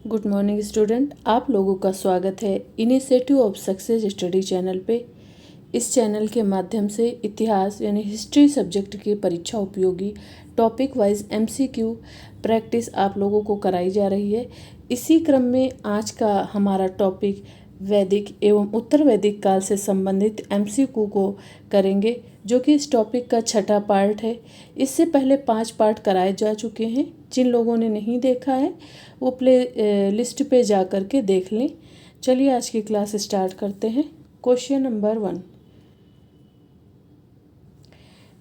Good morning student, आप लोगों का स्वागत है initiative of success study channel पे। इस चैनल के माध्यम से इतिहास यानी हिस्ट्री सब्जेक्ट की परीक्षा उपयोगी टॉपिक वाइज एमसीक्यू प्रैक्टिस आप लोगों को कराई जा रही है। इसी क्रम में आज का हमारा टॉपिक वैदिक एवं उत्तर वैदिक काल से संबंधित एमसीक्यू को करेंगे, जो कि इस टॉपिक का छठा पार्ट है। इससे पहले 5 पार्ट कराए जा चुके हैं। जिन लोगों ने नहीं देखा है वो प्ले लिस्ट पे जा कर के देख लें। चलिए आज की क्लास स्टार्ट करते हैं। क्वेश्चन नंबर 1,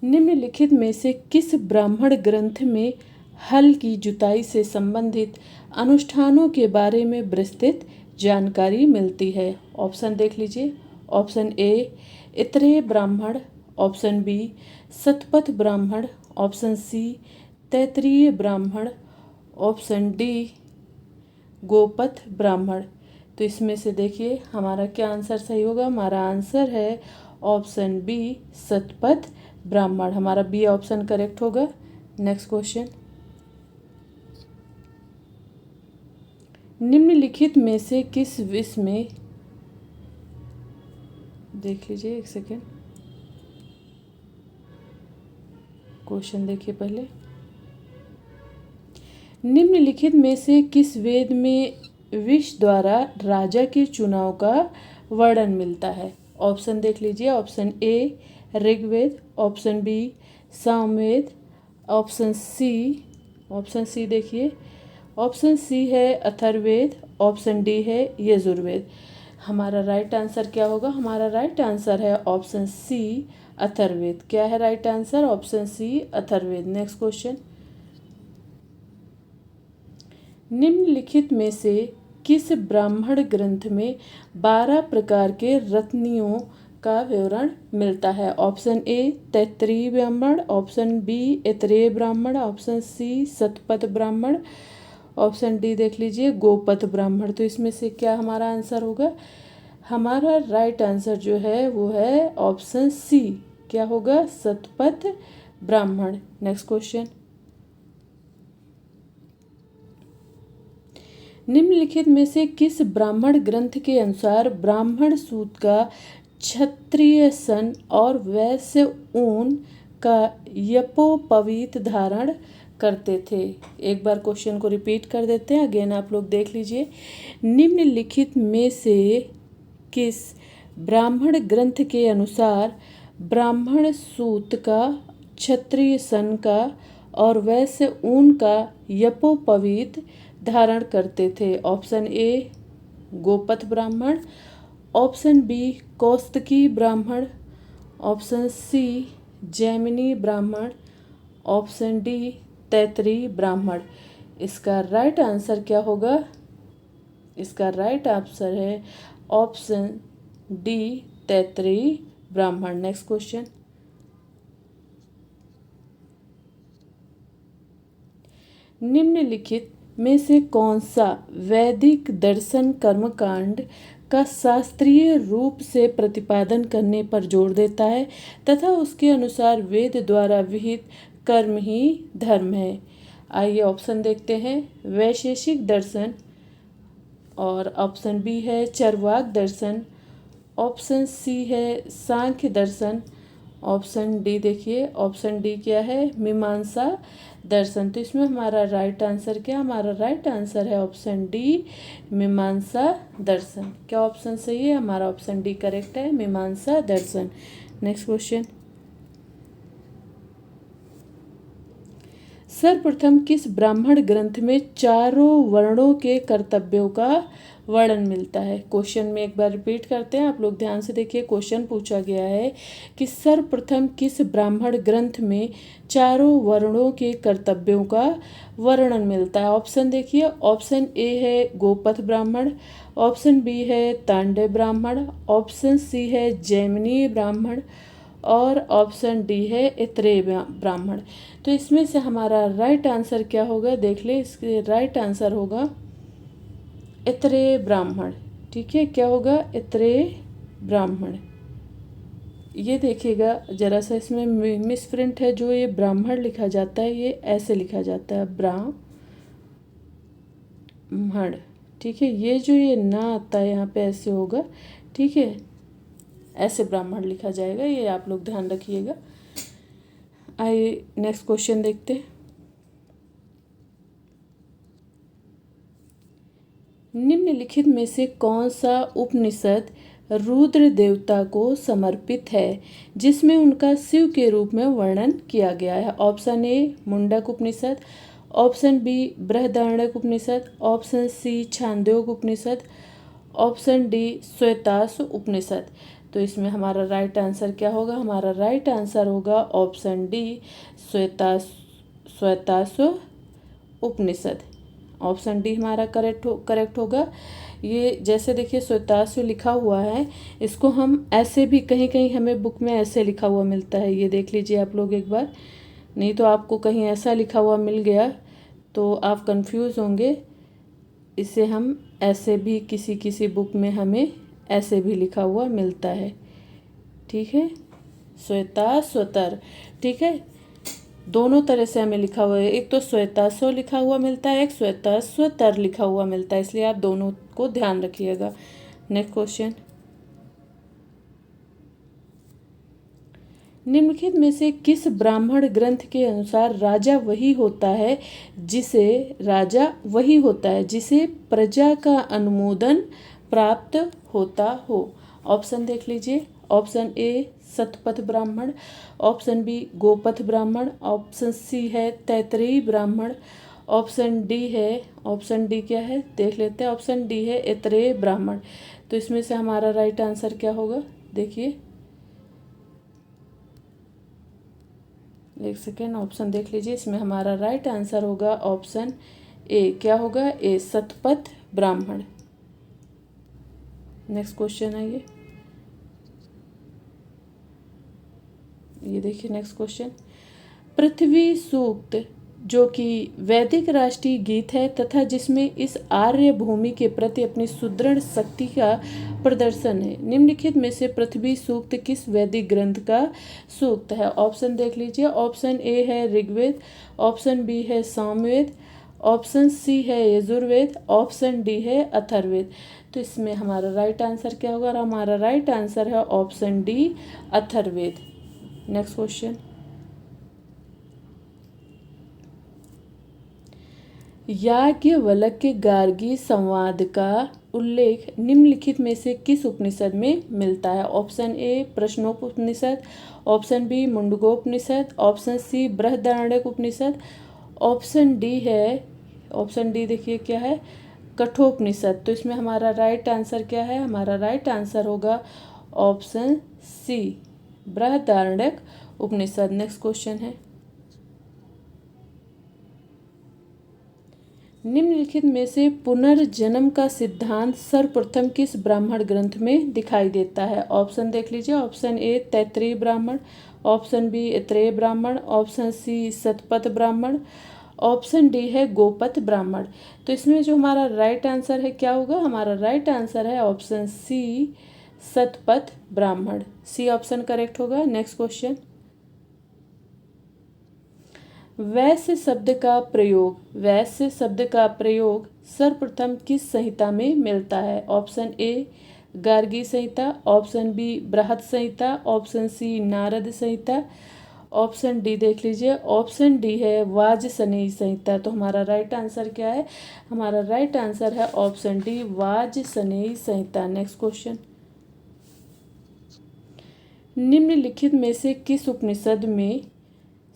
निम्नलिखित में से किस ब्राह्मण ग्रंथ में हल की जुताई से संबंधित अनुष्ठानों के बारे में विस्तृत जानकारी मिलती है? ऑप्शन देख लीजिए। ऑप्शन ए इतरेय ब्राह्मण, option B Shatapatha Brahmana, option C Taittiriya ब्राह्मण, ऑप्शन डी गोपथ ब्राह्मण। तो इसमें से देखिए हमारा क्या आंसर सही होगा। हमारा आंसर है ऑप्शन बी शतपथ ब्राह्मण। हमारा बी ऑप्शन करेक्ट होगा। नेक्स्ट क्वेश्चन, निम्नलिखित में से किस विषय में, देख लीजिए एक सेकेंड, क्वेश्चन देखिए पहले। निम्नलिखित में से किस वेद में विष द्वारा राजा के चुनाव का वर्णन मिलता है? ऑप्शन देख लीजिए। Option A Rigveda, option B Samaveda, option C देखिए, ऑप्शन सी है अथर्ववेद, ऑप्शन डी है यजुर्वेद। हमारा राइट आंसर क्या होगा? हमारा राइट आंसर है ऑप्शन सी अथर्ववेद। क्या है right answer? Option C Atharvaveda. Next question, निम्नलिखित में से किस ब्राह्मण ग्रंथ में 12 प्रकार के रत्नियों का विवरण मिलता है? ऑप्शन ए तैत्तिरीय ब्राह्मण, ऑप्शन बी इतरेय ब्राह्मण, option C Shatapatha Brahmana, option D देख लीजिए गोपथ ब्राह्मण। तो इसमें से क्या हमारा आंसर होगा? हमारा राइट आंसर जो है वो है ऑप्शन सी। क्या होगा? शतपथ ब्राह्मण। नेक्स्ट क्वेश्चन, निम्नलिखित में से किस ब्राह्मण ग्रंथ के अनुसार ब्राह्मण सूत का क्षत्रिय सन और वैश्य ऊन का यपोपवीत धारण करते थे? एक बार क्वेश्चन को रिपीट कर देते हैं, अगेन आप लोग देख लीजिए। निम्नलिखित में से किस ब्राह्मण ग्रंथ के अनुसार ब्राह्मण सूत का क्षत्रिय सन का और वैश्य ऊन का यपोपवीत धारण करते थे? ऑप्शन ए गोपथ ब्राह्मण, ऑप्शन बी कौस्तकी ब्राह्मण, ऑप्शन सी जैमिनी ब्राह्मण, ऑप्शन डी तैत्तिरीय ब्राह्मण। इसका राइट आंसर क्या होगा? इसका राइट आंसर है ऑप्शन डी तैत्तिरीय ब्राह्मण। नेक्स्ट क्वेश्चन, निम्नलिखित में से कौन सा वैदिक दर्शन कर्मकांड का शास्त्रीय रूप से प्रतिपादन करने पर जोर देता है तथा उसके अनुसार वेद द्वारा विहित कर्म ही धर्म है? आइए ऑप्शन देखते हैं। वैशेषिक दर्शन, और ऑप्शन बी है चरवाक दर्शन, ऑप्शन सी है सांख्य दर्शन, ऑप्शन डी देखिए, ऑप्शन डी क्या है? मीमांसा दर्शन। तो इसमें हमारा राइट आंसर क्या? हमारा राइट आंसर है ऑप्शन डी मीमांसा दर्शन। क्या ऑप्शन सही है? हमारा ऑप्शन डी करेक्ट है, मीमांसा दर्शन। नेक्स्ट क्वेश्चन, सर्वप्रथम किस ब्राह्मण ग्रंथ में चारों वर्णों के कर्तव्यों का वर्णन मिलता है? क्वेश्चन में एक बार रिपीट करते हैं, आप लोग ध्यान से देखिए। क्वेश्चन पूछा गया है कि सर्वप्रथम किस ब्राह्मण ग्रंथ में चारों वर्णों के कर्तव्यों का वर्णन मिलता है? ऑप्शन देखिए। ऑप्शन ए है गोपथ ब्राह्मण, ऑप्शन बी है तांडव ब्राह्मण, ऑप्शन सी है जैमिनी ब्राह्मण और ऑप्शन डी है इतरेय ब्राह्मण। तो इसमें से हमारा राइट आंसर क्या होगा? देख ले, इसके राइट आंसर होगा इतरेय ब्राह्मण। ठीक है, क्या होगा? इतरेय ब्राह्मण। ये देखिएगा जरा सा, इसमें मिसप्रिंट है। जो ये ब्राह्मण लिखा जाता है ये ऐसे लिखा जाता है ब्राह्मण। ठीक है, ये ना आता है यहाँ पे ऐसे होगा, ठीक है, ऐसे ब्राह्मण लिखा जाएगा, ये आप लोग ध्यान रखिएगा। आइए नेक्स्ट क्वेश्चन देखते हैं। निम्नलिखित में से कौन सा उपनिषद रुद्र देवता को समर्पित है जिसमें उनका शिव के रूप में वर्णन किया गया है? Option A Mundaka Upanishad, option B Brihadaranyaka Upanishad, option C Chandogya Upanishad, option D Shvetashva Upanishad. तो इसमें हमारा राइट आंसर क्या होगा? हमारा राइट आंसर होगा option D Shvetashva Upanishad. Option D हमारा करेक्ट होगा। ये जैसे देखिए श्वेताश्व लिखा हुआ है, इसको हम ऐसे भी कहीं कहीं हमें बुक में ऐसे लिखा हुआ मिलता है, ये देख लीजिए आप लोग एक बार, नहीं तो आपको कहीं ऐसा लिखा हुआ मिल गया तो आप कंफ्यूज होंगे। इसे हम ऐसे भी किसी किसी बुक में हमें ऐसे भी लिखा हुआ मिलता है, ठीक है, श्वेताश्वतर, ठीक है, दोनों तरह से हमें लिखा हुआ है, एक तो श्वेताश्व लिखा हुआ मिलता है, एक श्वेताश्वतर लिखा हुआ मिलता है, इसलिए आप दोनों को ध्यान रखिएगा। नेक्स्ट क्वेश्चन, निम्नलिखित में से किस ब्राह्मण ग्रंथ के अनुसार राजा वही होता है जिसे प्रजा का अनुमोदन प्राप्त होता हो? ऑप्शन देख लीजिए। ऑप्शन ए शतपथ ब्राह्मण, ऑप्शन बी गोपथ ब्राह्मण, ऑप्शन सी है तैतरीय ब्राह्मण, ऑप्शन डी क्या है देख लेते हैं। ऑप्शन डी है ऐतरेय ब्राह्मण। तो इसमें से हमारा राइट आंसर क्या होगा? देखिए एक सेकेंड, ऑप्शन देख लीजिए। इसमें हमारा राइट आंसर होगा ऑप्शन ए, क्या होगा? ए शतपथ ब्राह्मण। नेक्स्ट क्वेश्चन है ये देखिए नेक्स्ट क्वेश्चन, पृथ्वी सूक्त जो कि वैदिक राष्ट्रीय गीत है तथा जिसमें इस आर्य भूमि के प्रति अपनी सुदृढ़ शक्ति का प्रदर्शन है, निम्नलिखित में से पृथ्वी सूक्त किस वैदिक ग्रंथ का सूक्त है? ऑप्शन देख लीजिए। ऑप्शन ए है ऋग्वेद, ऑप्शन बी है सामवेद, ऑप्शन सी है यजुर्वेद, ऑप्शन डी है अथर्ववेद। तो इसमें हमारा राइट आंसर क्या होगा? और हमारा राइट आंसर है option D Atharvaveda. Next question, Yajnavalkya Gargi संवाद का उल्लेख निम्नलिखित में से किस उपनिषद में मिलता है? Option A Prashnopanishad, option B Mundakopanishad, option C Brihadaranyaka Upanishad, option D देखिए क्या है? कठोपनिषद। तो इसमें हमारा राइट आंसर क्या है? हमारा राइट आंसर होगा ऑप्शन सी बृहदारण्यक उपनिषद। नेक्स्ट क्वेश्चन है, निम्नलिखित में से पुनर्जन्म का सिद्धांत सर्वप्रथम किस ब्राह्मण ग्रंथ में दिखाई देता है? ऑप्शन देख लीजिए। ऑप्शन ए तैतरीय ब्राह्मण, ऑप्शन बी ऐतरेय ब्राह्मण, option C Shatapatha Brahmana, option D है गोपथ ब्राह्मण। तो इसमें जो हमारा राइट आंसर है क्या होगा? हमारा राइट आंसर है ऑप्शन सी Shatapatha Brahmana. C option correct होगा। नेक्स्ट क्वेश्चन, वैश्य शब्द का प्रयोग सर्वप्रथम किस संहिता में मिलता है? Option A Gargi Samhita, option B Brihat Samhita, option C Narada Samhita, option D देख लीजिए। ऑप्शन डी है वाजसनेयी संहिता। तो हमारा राइट आंसर क्या है? हमारा राइट आंसर है ऑप्शन डी वाजसनेयी संहिता। नेक्स्ट क्वेश्चन, निम्नलिखित में से किस उपनिषद में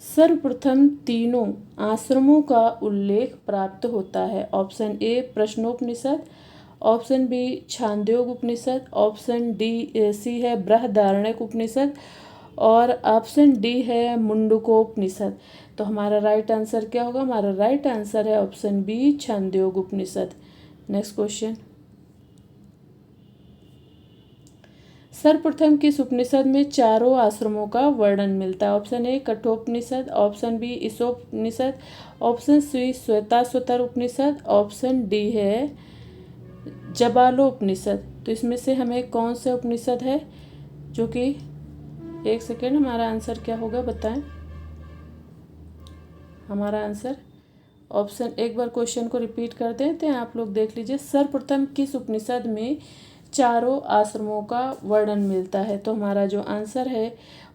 सर्वप्रथम तीनों आश्रमों का उल्लेख प्राप्त होता है? Option A Prashnopanishad, option B Chandogya Upanishad, option C है बृहदारण्यक उपनिषद और ऑप्शन डी है मुंडकोपनिषद। तो हमारा राइट आंसर क्या होगा? हमारा राइट आंसर है ऑप्शन बी छांदोग्य उपनिषद। नेक्स्ट क्वेश्चन, सर्वप्रथम किस उपनिषद में चारों आश्रमों का वर्णन मिलता है? Option A Kathopanishad, option B Ishopanishad, option C Shvetashvatara Upanishad, option D है जबालोपनिषद। तो इसमें से हमें कौन सा उपनिषद है जो कि एक सेकेंड, हमारा आंसर क्या होगा बताएं? हमारा आंसर ऑप्शन, एक बार क्वेश्चन को रिपीट कर देते हैं, आप लोग देख लीजिए। सर्वप्रथम किस उपनिषद में चारों आश्रमों का वर्णन मिलता है? तो हमारा जो आंसर है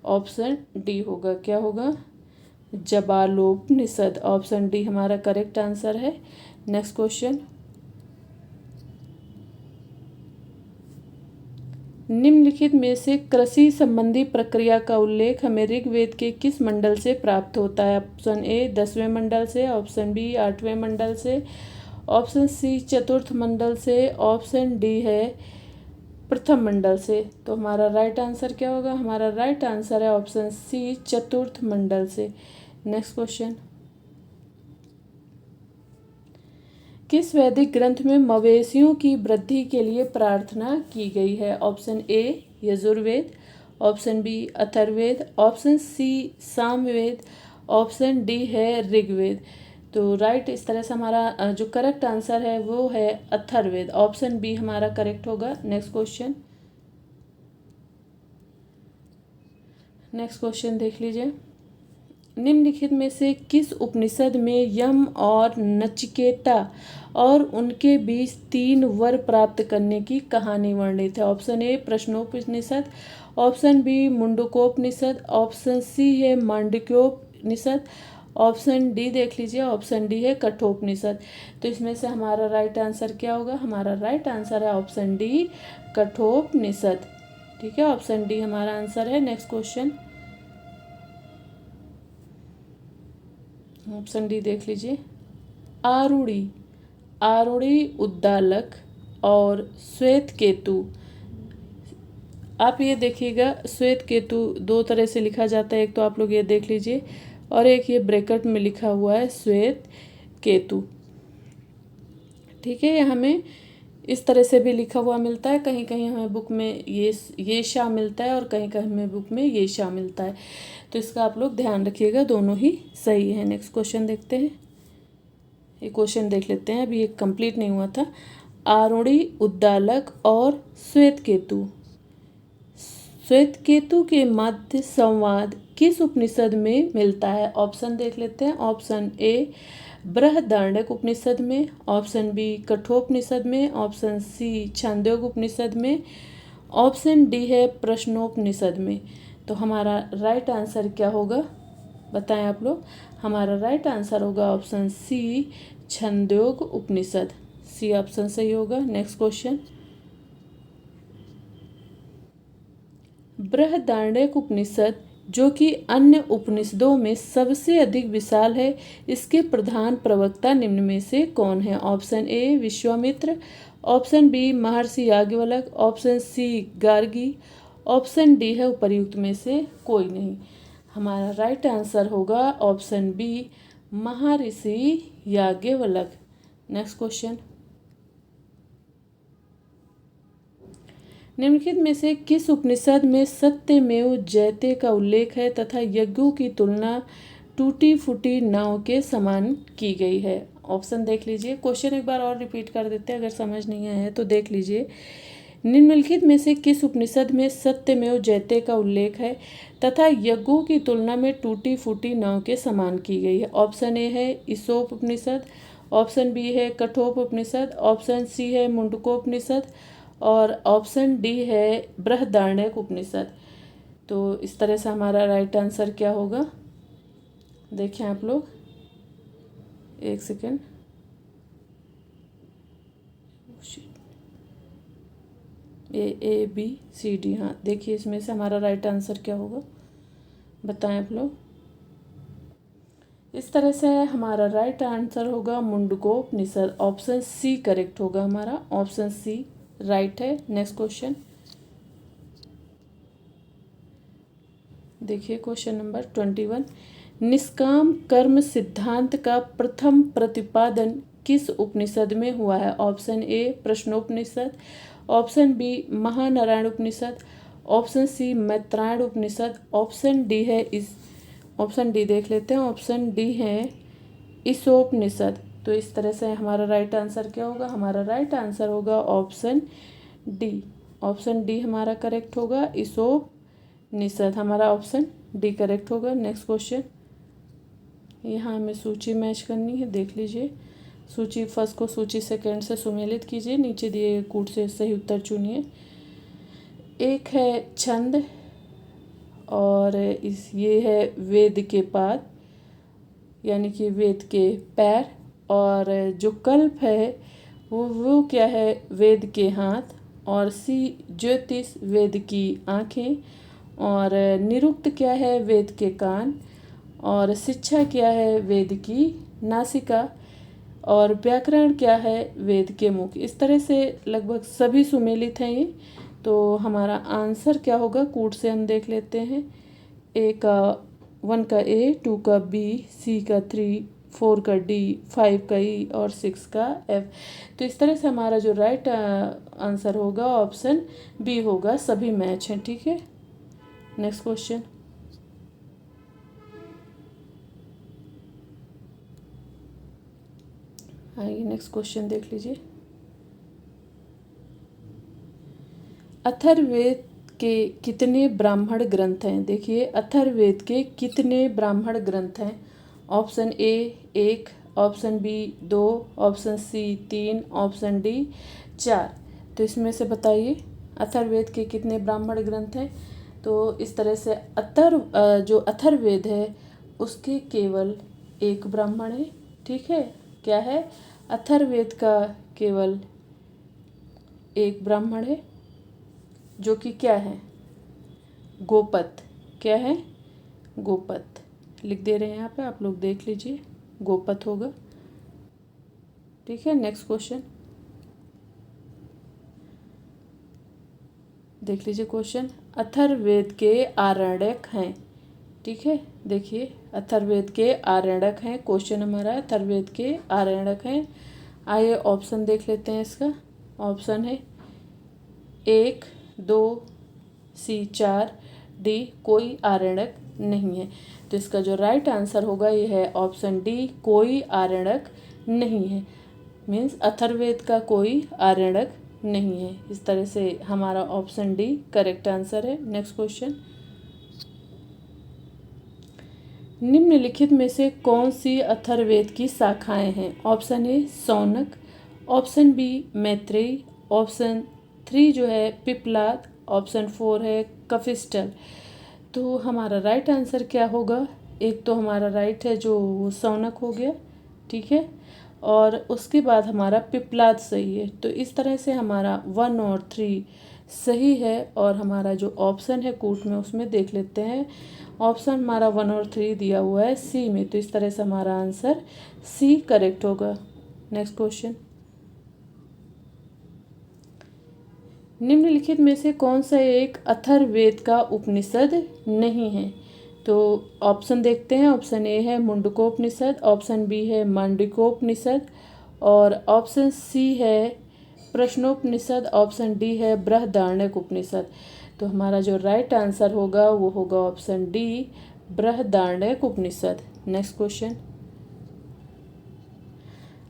ऑप्शन डी होगा। क्या होगा? जबालोपनिषद। ऑप्शन डी हमारा करेक्ट आंसर है। नेक्स्ट क्वेश्चन, निम्नलिखित में से कृषि संबंधी प्रक्रिया का उल्लेख हमें ऋग्वेद के किस मंडल से प्राप्त होता है? ऑप्शन ए 10वें मंडल से, ऑप्शन बी 8वें मंडल से, ऑप्शन सी चतुर्थ मंडल से, ऑप्शन डी है प्रथम मंडल से। तो हमारा राइट आंसर क्या होगा? हमारा राइट आंसर है ऑप्शन सी चतुर्थ मंडल से। नेक्स्ट क्वेश्चन, किस वैदिक ग्रंथ में मवेशियों की वृद्धि के लिए प्रार्थना की गई है? Option A Yajurveda, option B Atharvaveda, option C Samaveda, option D है ऋग्वेद। तो राइट, इस तरह से हमारा जो करेक्ट आंसर है वो है अथर्ववेद। ऑप्शन बी हमारा करेक्ट होगा। नेक्स्ट क्वेश्चन देख लीजिए। निम्नलिखित में से किस उपनिषद में यम और नचिकेता और उनके बीच 3 वर प्राप्त करने की कहानी वर्णित है? Option A Prashnopanishad, option B Mundakopanishad, option C है मांडुक्योपनिषद, ऑप्शन डी देख लीजिए, ऑप्शन डी है कठोपनिषद। तो इसमें से हमारा राइट आंसर क्या होगा? हमारा राइट आंसर है ऑप्शन डी कठोपनिषद। ठीक है, ऑप्शन डी हमारा आंसर है। नेक्स्ट क्वेश्चन, ऑप्शन डी देख लीजिए। आरुणि, आरुणि उद्दालक और श्वेत केतु, आप ये देखिएगा श्वेत केतु 2 तरह से लिखा जाता है। एक तो आप लोग ये देख लीजिए और एक ये ब्रैकेट में लिखा हुआ है श्वेत केतु। ठीक है, ये हमें इस तरह से भी लिखा हुआ मिलता है, कहीं कहीं हमें बुक में ये शा मिलता है और कहीं कहीं हमें बुक में ये शा मिलता है। तो इसका आप लोग ध्यान रखिएगा, दोनों ही सही है। नेक्स्ट क्वेश्चन देखते हैं, ये क्वेश्चन देख लेते हैं, अभी ये कंप्लीट नहीं हुआ था। आरुणि उद्दालक और श्वेत केतु, श्वेत केतु के मध्य संवाद किस उपनिषद में मिलता है? ऑप्शन देख लेते हैं। ऑप्शन ए बृहदारण्यक उपनिषद में, ऑप्शन बी कठोपनिषद में, ऑप्शन सी छांदोग्य उपनिषद में, ऑप्शन डी है प्रश्नोपनिषद में। तो हमारा राइट आंसर क्या होगा बताएं आप लोग? हमारा राइट आंसर होगा ऑप्शन सी छांदोग्य उपनिषद। सी ऑप्शन सही होगा। नेक्स्ट क्वेश्चन, बृहदारण्यक उपनिषद जो कि अन्य उपनिषदों में सबसे अधिक विशाल है, इसके प्रधान प्रवक्ता निम्न में से कौन है? Option A Vishwamitra, option B Maharshi Yajnavalkya, option C Gargi, option D है उपर्युक्त में से कोई नहीं। हमारा राइट आंसर होगा option B Maharshi Yajnavalkya. Next question, निम्नलिखित में से किस उपनिषद में सत्यमेव जयते का उल्लेख है तथा यज्ञों की तुलना टूटी फूटी नाव के समान की गई है? ऑप्शन देख लीजिए, क्वेश्चन एक बार और रिपीट कर देते हैं, अगर समझ नहीं आया है तो देख लीजिए। निम्नलिखित में से किस उपनिषद में सत्यमेव जयते का उल्लेख है तथा यज्ञों की तुलना में टूटी फूटी नाव के समान की गई है? ऑप्शन ए है ईसोप उपनिषद, ऑप्शन बी है कठोपनिषद, ऑप्शन सी है मुंडकोपनिषद और ऑप्शन डी है बृहदारण्यक उपनिषद। तो इस तरह से हमारा राइट आंसर क्या होगा? देखें आप लोग, एक second, A B C D, हाँ देखिए इसमें से हमारा राइट आंसर क्या होगा बताएं आप लोग? इस तरह से हमारा राइट आंसर होगा मुंडकोपनिषद। ऑप्शन सी करेक्ट होगा हमारा, ऑप्शन सी राइट है। नेक्स्ट क्वेश्चन देखिए, क्वेश्चन नंबर 21, निष्काम कर्म सिद्धांत का प्रथम प्रतिपादन किस उपनिषद में हुआ है? Option A Prashnopanishad, option B Mahanarayan Upanishad, option C Maitrayan Upanishad, option D है ऑप्शन डी देख लेते हैं, ऑप्शन डी है ईसोपनिषद। तो इस तरह से हमारा राइट आंसर क्या होगा? हमारा राइट आंसर होगा ऑप्शन डी। ऑप्शन डी हमारा करेक्ट होगा, ईसोपनिषद। हमारा ऑप्शन डी करेक्ट होगा। नेक्स्ट क्वेश्चन यहाँ हमें सूची मैच करनी है, देख लीजिए। सूची फर्स्ट को सूची सेकंड से सुमेलित कीजिए, नीचे दिए कूट से सही उत्तर चुनिए। एक है छंद और ये है वेद के पाद, यानी कि वेद के पैर, और जो कल्प है वो क्या है, वेद के हाथ, और सी ज्योतिष वेद की आँखें, और निरुक्त क्या है, वेद के कान, और शिक्षा क्या है, वेद की नासिका, और व्याकरण क्या है, वेद के मुख। इस तरह से लगभग सभी सुमेलित हैं ये। तो हमारा आंसर क्या होगा, कूट से हम देख लेते हैं। ए का 1 का ए, 2 का बी, सी का 3, 4 का डी, 5 का ई और 6 का एफ। तो इस तरह से हमारा जो राइट आंसर होगा ऑप्शन बी होगा, सभी मैच हैं। ठीक है, नेक्स्ट क्वेश्चन। आइए नेक्स्ट क्वेश्चन देख लीजिए। अथर्ववेद के कितने ब्राह्मण ग्रंथ हैं? देखिए, अथर्ववेद के कितने ब्राह्मण ग्रंथ हैं? Option A 1, option B 2, option C 3, option D 4। तो इसमें से बताइए अथर्ववेद के कितने ब्राह्मण ग्रंथ हैं। तो इस तरह से जो अथर्ववेद है उसके केवल एक ब्राह्मण है। ठीक है, क्या है, अथर्ववेद का केवल एक ब्राह्मण है, जो कि क्या है, गोपत। क्या है, गोपत। लिख दे रहे हैं यहाँ पे, आप लोग देख लीजिए, गोपत होगा। ठीक है, नेक्स्ट क्वेश्चन देख लीजिए। क्वेश्चन, अथर्ववेद के आरण्यक हैं। ठीक है, देखिए अथर्ववेद के आरण्यक हैं। क्वेश्चन हमारा अथर्ववेद के आरण्यक हैं। आइए ऑप्शन देख लेते हैं इसका। ऑप्शन है 1, 2, सी 4, डी कोई आरण्यक नहीं है। तो इसका जो राइट आंसर होगा ये है ऑप्शन डी, कोई आरण्यक नहीं है। मीन्स अथर्ववेद का कोई आरण्यक नहीं है। इस तरह से हमारा ऑप्शन डी करेक्ट आंसर है। नेक्स्ट क्वेश्चन, निम्नलिखित में से कौन सी अथर्ववेद की शाखाएं हैं? Option A Shaunaka, option B Maitreyi, option 3 जो है पिप्पलाद, ऑप्शन 4 है कपिस्टल। तो हमारा राइट आंसर क्या होगा? एक तो हमारा राइट है जो शौनक हो गया, ठीक है, और उसके बाद हमारा पिप्पलाद सही है। तो इस तरह से हमारा 1 और 3 सही है। और हमारा जो ऑप्शन है कूट में उसमें देख लेते हैं। ऑप्शन हमारा 1 और 3 दिया हुआ है सी में। तो इस तरह से हमारा आंसर सी करेक्ट होगा। नेक्स्ट क्वेश्चन, निम्नलिखित में से कौन सा एक अथर्ववेद का उपनिषद नहीं है? तो ऑप्शन देखते हैं। ऑप्शन ए है मुंडकोपनिषद, ऑप्शन बी है मांडविकोपनिषद, और ऑप्शन सी है प्रश्नोपनिषद, ऑप्शन डी है बृहदारण्यक उपनिषद। तो हमारा जो राइट आंसर होगा वो होगा option D, Brihadaranyaka Upanishad. Next question,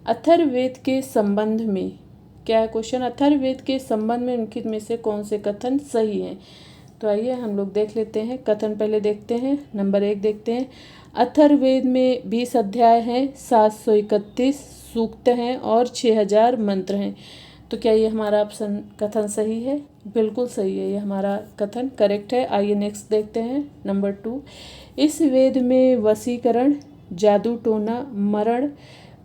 Atharvaveda के संबंध में क्या है क्वेश्चन? अथर्ववेद के संबंध में निम्नलिखित में से कौन से कथन सही हैं? तो आइए हम लोग देख लेते हैं। कथन पहले देखते हैं। नंबर 1 देखते हैं, अथर्ववेद में 20 अध्याय हैं, 731 सूक्त हैं और 6000 मंत्र हैं। तो क्या ये हमारा ऑप्शन कथन सही है? बिल्कुल सही है, ये हमारा कथन करेक्ट है। आइए नेक्स्ट देखते हैं। नंबर 2, इस वेद में वशीकरण, जादू टोना, मरण,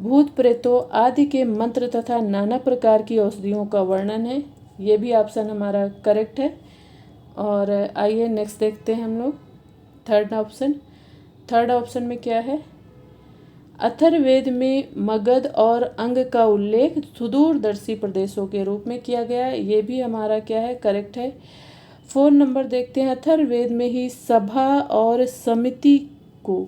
भूत प्रेतों आदि के मंत्र तथा नाना प्रकार की औषधियों का वर्णन है। ये भी ऑप्शन हमारा करेक्ट है। और आइए नेक्स्ट देखते हैं हम लोग थर्ड ऑप्शन। थर्ड ऑप्शन में क्या है? अथर्ववेद में मगध और अंग का उल्लेख सुदूरदर्शी प्रदेशों के रूप में किया गया है। ये भी हमारा क्या है? करेक्ट है। 4 नंबर देखते हैं, अथर्ववेद में ही सभा और समिति को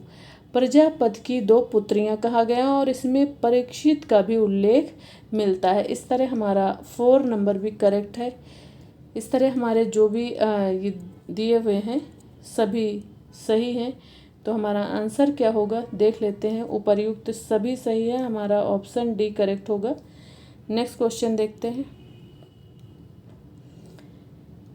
प्रजापति की 2 पुत्रियां कहा गया और इसमें परीक्षित का भी उल्लेख मिलता है। इस तरह हमारा 4 नंबर भी करेक्ट है। इस तरह हमारे जो भी ये दिए हुए हैं सभी सही हैं। तो हमारा आंसर क्या होगा देख लेते हैं। उपर्युक्त सभी सही है, हमारा ऑप्शन डी करेक्ट होगा। नेक्स्ट क्वेश्चन देखते हैं।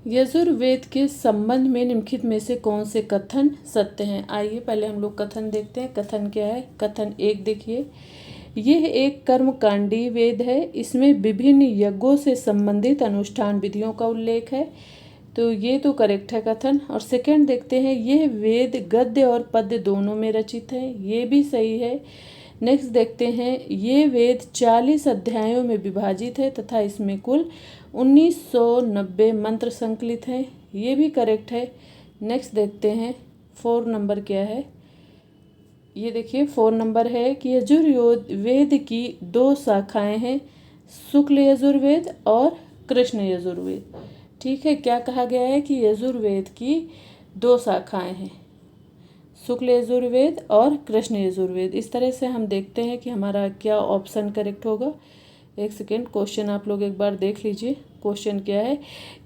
यजुर्वेद के संबंध में निम्नलिखित में से कौन से कथन सत्य हैं? आइए पहले हम लोग कथन देखते हैं। कथन क्या है? कथन एक देखिए, यह एक कर्मकांडी वेद है। इसमें विभिन्न यज्ञों से संबंधित अनुष्ठान विधियों का उल्लेख है। तो ये तो करेक्ट है कथन। और सेकंड देखते हैं, यह वेद गद्य और पद्य दोनों में रचित है। ये भी सही है। नेक्स्ट देखते हैं, ये वेद 40 अध्यायों में विभाजित है तथा इसमें कुल 1990 मंत्र संकलित हैं। ये भी करेक्ट है। नेक्स्ट देखते हैं 4 नंबर क्या है। ये देखिए 4 नंबर है कि यजुर्वेद की 2 शाखाएं हैं, शुक्ल यजुर्वेद और कृष्ण यजुर्वेद। ठीक है, क्या कहा गया है कि यजुर्वेद की 2 शाखाएं हैं, शुक्ल यजुर्वेद और कृष्ण यजुर्वेद। इस तरह से हम देखते हैं कि हमारा क्या ऑप्शन करेक्ट होगा। एक सेकेंड, क्वेश्चन आप लोग एक बार देख लीजिए। क्वेश्चन क्या है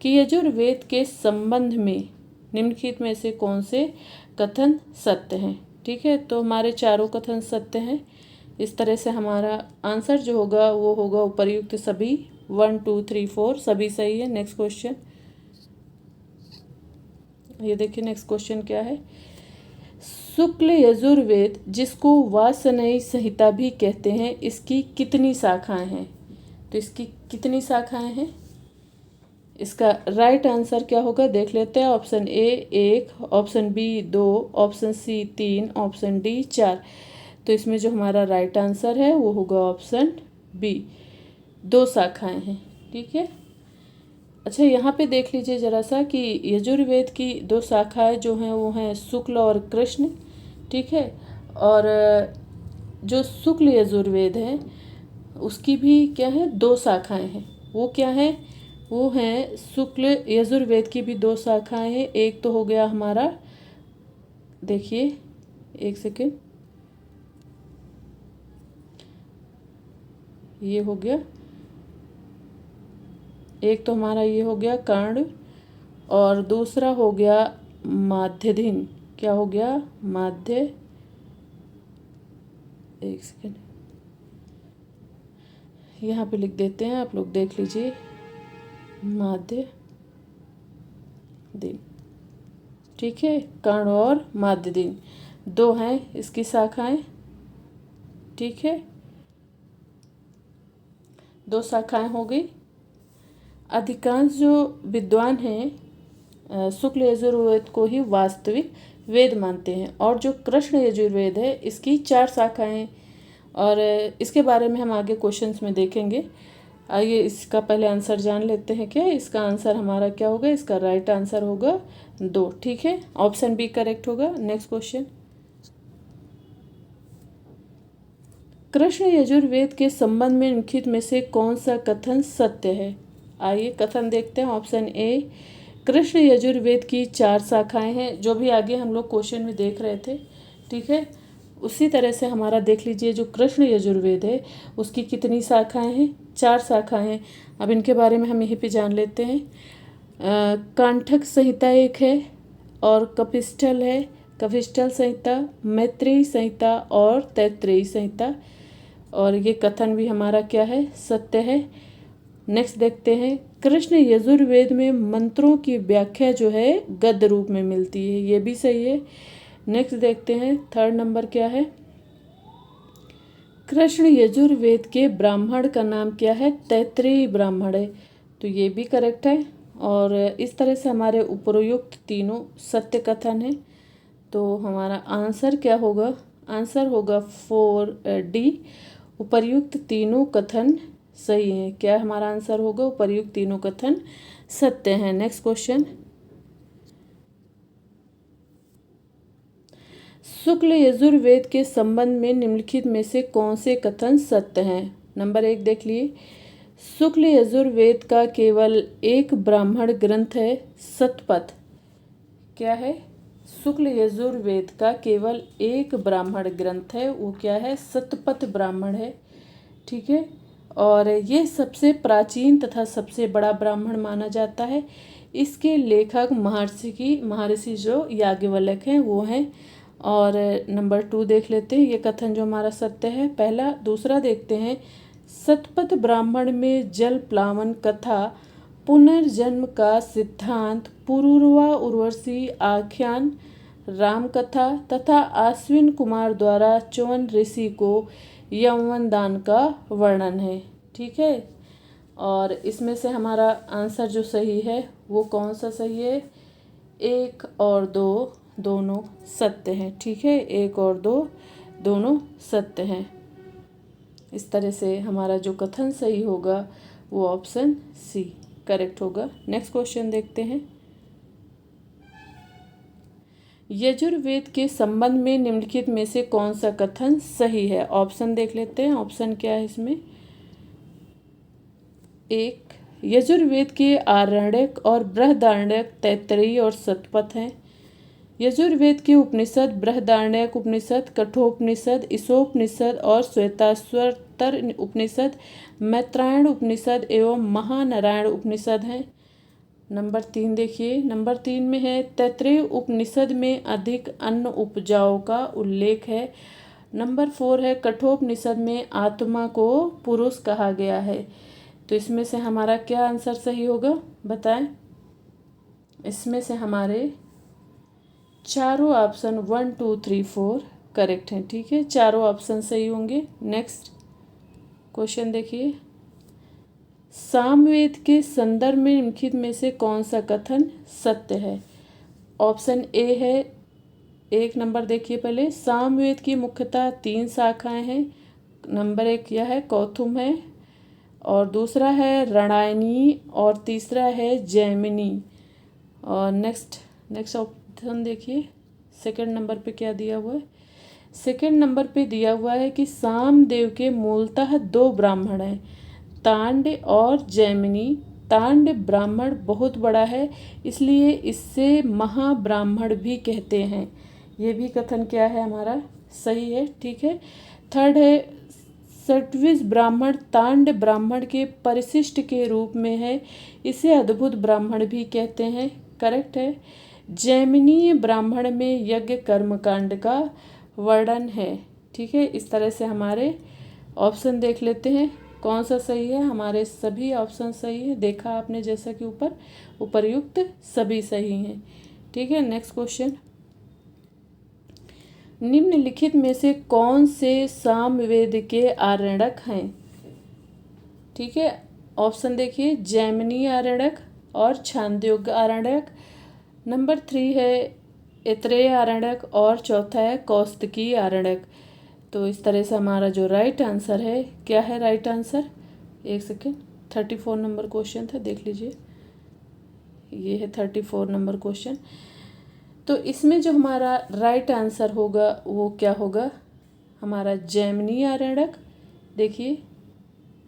कि यजुर्वेद के संबंध में निम्नलिखित में से कौन से कथन सत्य हैं? ठीक है, तो हमारे चारों कथन सत्य हैं। इस तरह से हमारा आंसर जो होगा वो होगा उपर्युक्त सभी 1 2 3 4 सभी सही है। नेक्स्ट क्वेश्चन, ये देखिए नेक्स्ट क्वेश्चन क्या है। शुक्ल यजुर्वेद, जिसको वासनयी संहिता भी कहते हैं, इसकी कितनी शाखाएं हैं? तो इसकी कितनी शाखाएं हैं? इसका राइट आंसर क्या होगा देख लेते हैं। Option A 1, option B 2, option C 3, option D 4। तो इसमें जो हमारा राइट आंसर है वो होगा ऑप्शन बी, 2 शाखाएं हैं। ठीक है, अच्छा यहाँ पे देख लीजिए ज़रा सा कि यजुर्वेद की 2 शाखाएं जो हैं वो हैं शुक्ल और कृष्ण। ठीक है, और जो शुक्ल यजुर्वेद है उसकी भी क्या है 2 शाखाएं हैं। वो क्या है? वो हैं शुक्ल यजुर्वेद की भी 2 शाखाएं हैं। एक तो हो गया हमारा, देखिए एक सेकेंड, ये हो गया, एक तो हमारा ये हो गया कर्ण और दूसरा हो गया माध्यधीन। क्या हो गया? माध्य, एक सेकेंड यहाँ पे लिख देते हैं, आप लोग देख लीजिए, माध्य दिन। ठीक है, कर्ण और माध्य दिन 2 हैं इसकी शाखाएं। ठीक है, 2 शाखाएं हो गई। अधिकांश जो विद्वान हैं शुक्ल यजुर्वेद को ही वास्तविक वेद मानते हैं और जो कृष्ण यजुर्वेद है इसकी 4 शाखाएं, और इसके बारे में हम आगे क्वेश्चंस में देखेंगे। आइए इसका पहले आंसर जान लेते हैं। क्या इसका आंसर हमारा क्या होगा? इसका राइट आंसर होगा 2। ठीक है, ऑप्शन बी करेक्ट होगा। नेक्स्ट क्वेश्चन, कृष्ण यजुर्वेद के संबंध में निम्नलिखित में से कौन सा कथन सत्य है? आइए कथन देखते हैं। ऑप्शन ए, कृष्ण यजुर्वेद की 4 शाखाएं हैं, जो भी आगे हम लोग क्वेश्चन में देख रहे थे। ठीक है, उसी तरह से हमारा देख लीजिए जो कृष्ण यजुर्वेद है उसकी कितनी शाखाएं हैं? 4 शाखाएं हैं। अब इनके बारे में हम यहीं पे जान लेते हैं। कांठक संहिता एक है और कपिस्टल है, कपिस्टल संहिता, मैत्रेयी संहिता और तैत्रेयी संहिता, और ये कथन भी हमारा क्या है? सत्य है। नेक्स्ट देखते हैं, कृष्ण यजुर्वेद में मंत्रों की व्याख्या जो है गद्य रूप में मिलती है। ये भी सही है। नेक्स्ट देखते हैं 3rd नंबर क्या है। कृष्ण यजुर्वेद के ब्राह्मण का नाम क्या है? तैत्रेयी ब्राह्मण है। तो ये भी करेक्ट है। और इस तरह से हमारे उपरोक्त तीनों सत्य कथन है। तो हमारा आंसर क्या होगा? आंसर होगा 4D, उपर्युक्त तीनों कथन सही हैं। क्या हमारा आंसर होगा? उपर्युक्त तीनों कथन सत्य हैं। नेक्स्ट क्वेश्चन, शुक्ल यजुर्वेद के संबंध में निम्नलिखित में से कौन से कथन सत्य हैं? नंबर 1 देख लिए, शुक्ल यजुर्वेद का केवल एक ब्राह्मण ग्रंथ है, शतपथ। क्या है? शुक्ल यजुर्वेद का केवल एक ब्राह्मण ग्रंथ है, वो क्या है? शतपथ ब्राह्मण है। ठीक है, और ये सबसे प्राचीन तथा सबसे बड़ा ब्राह्मण माना जाता है। इसके लेखक महर्षि जो याज्ञवल्क्य हैं वो हैं। और नंबर 2 देख लेते हैं, ये कथन जो हमारा सत्य है पहला। दूसरा देखते हैं, शतपथ ब्राह्मण में जल प्लावन कथा पुनर्जन्म का सिद्धांत, पुरूरवा उर्वशी आख्यान, रामकथा तथा आश्विन कुमार द्वारा च्यवन ऋषि को यौवन दान का वर्णन है। ठीक है, और इसमें से हमारा आंसर जो सही है वो कौन सा सही है? 1 और 2 दोनों सत्य हैं। ठीक है, 1 और 2 दोनों सत्य हैं। इस तरह से हमारा जो कथन सही होगा वो ऑप्शन सी करेक्ट होगा। नेक्स्ट क्वेश्चन देखते हैं। यजुर्वेद के संबंध में निम्नलिखित में से कौन सा कथन सही है? ऑप्शन देख लेते हैं। ऑप्शन क्या है इसमें? 1, यजुर्वेद के आरण्यक और बृहदारण्यक तैत्तिरीय और शतपथ हैं। यजुर्वेद के उपनिषद बृहदारण्यक उपनिषद, कठोपनिषद, ईशोपनिषद और श्वेताश्वतर उपनिषद, मैत्रायण उपनिषद एवं महानारायण उपनिषद हैं। नंबर 3 देखिए, नंबर 3 में है तैत्तिरीय उपनिषद में अधिक अन्न उपजाओं का उल्लेख है। नंबर 4 है कठोपनिषद में आत्मा को पुरुष कहा गया है। तो इसमें से हमारा क्या आंसर सही होगा बताएं? इसमें से हमारे चारों ऑप्शन 1 2 3 4 करेक्ट हैं। ठीक है, चारों ऑप्शन सही होंगे। नेक्स्ट क्वेश्चन देखिए। सामवेद के संदर्भ में निम्नलिखित में से कौन सा कथन सत्य है? ऑप्शन ए है, 1 नंबर देखिए पहले, सामवेद की मुख्यतः 3 शाखाएं हैं। नंबर 1 यह है कौथुम है, और दूसरा है रणायनी, और तीसरा है जैमिनी। और नेक्स्ट ऑप्शन देखिए, सेकंड नंबर पे क्या दिया हुआ है? सेकंड नंबर पे दिया हुआ है कि सामदेव के मूलतः 2 ब्राह्मण हैं, तांड और जैमिनी। तांड ब्राह्मण बहुत बड़ा है, इसलिए इससे महाब्राह्मण भी कहते हैं। ये भी कथन क्या है हमारा? सही है। ठीक है, थर्ड है सट्विज ब्राह्मण तांड ब्राह्मण के परिशिष्ट के रूप में है, इसे अद्भुत ब्राह्मण भी कहते हैं। करेक्ट है। जैमिनीय ब्राह्मण में यज्ञ कर्मकांड का वर्णन है। ठीक है, इस तरह से हमारे ऑप्शन देख लेते हैं कौन सा सही है। हमारे सभी ऑप्शन सही है, देखा आपने जैसा कि उपर्युक्त सभी सही हैं। ठीक है, नेक्स्ट क्वेश्चन। निम्नलिखित में से कौन से सामवेद के आरण्यक हैं? ठीक है, ऑप्शन देखिए, जैमिनी आरण्यक और छांदोग्य आरण्यक। नंबर 3 है ऐतरेय आरण्यक, और चौथा है कौस्तकी आरण्यक। तो इस तरह से हमारा जो राइट आंसर है, क्या है right answer? 1 second, 34 number question था, देख लीजिए। ये है 34 नंबर क्वेश्चन। तो इसमें जो हमारा राइट आंसर होगा वो क्या होगा? हमारा जैमिनी आरण्यक, देखिए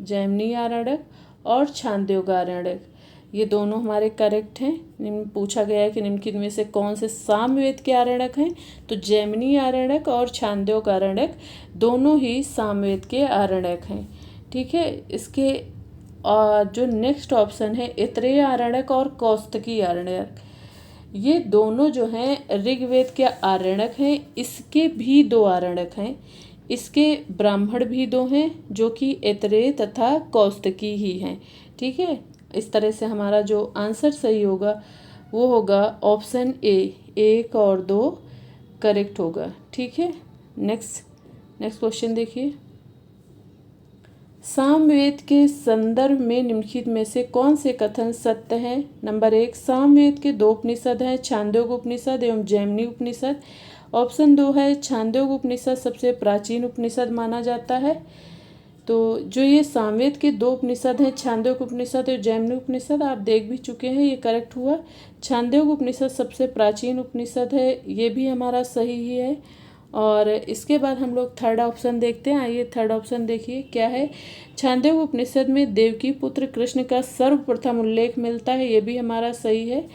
जैमिनी आरण्यक और छांदोग्य आरण्यक, ये दोनों हमारे करेक्ट हैं। पूछा गया है कि निम्नलिखित में से कौन से सामवेद के आरण्यक हैं? तो जैमिनी आरण्यक और छांदोग्य आरण्यक दोनों ही सामवेद के आरण्यक हैं। ठीक है, इसके जो नेक्स्ट ऑप्शन है ऐतरेय आरण्यक और कौस्तकी आरण्यक, ये दोनों जो हैं ऋग्वेद के आरण्यक हैं। इसके भी 2 आरण्यक हैं, इसके ब्राह्मण भी 2 हैं जो कि ऐतरेय तथा कौस्तकी ही हैं। ठीक है, इस तरह से हमारा जो आंसर सही होगा वो होगा ऑप्शन ए, 1 और 2 करेक्ट होगा। ठीक है, नेक्स्ट क्वेश्चन देखिए। सामवेद के संदर्भ में निम्नलिखित में से कौन से कथन सत्य हैं? नंबर 1, सामवेद के 2 उपनिषद हैं, छांदोग्य उपनिषद एवं जैमिनी उपनिषद। ऑप्शन 2 है छांदोग्य उपनिषद सबसे प्राचीन उपनिषद माना जाता है। तो जो ये सामवेद के 2 उपनिषद हैं, छांदोग्य उपनिषद और जैमिनी उपनिषद, आप देख भी चुके हैं, ये करेक्ट हुआ। छांदोग्य उपनिषद सबसे प्राचीन उपनिषद है, ये भी हमारा सही ही है। और इसके बाद हम लोग थर्ड ऑप्शन देखते हैं। आइए थर्ड ऑप्शन देखिए क्या है। छांदोग्य उपनिषद में देवकी पुत्र कृष्ण का सर्वप्रथम उल्लेख मिलता है, ये भी हमारा सही है।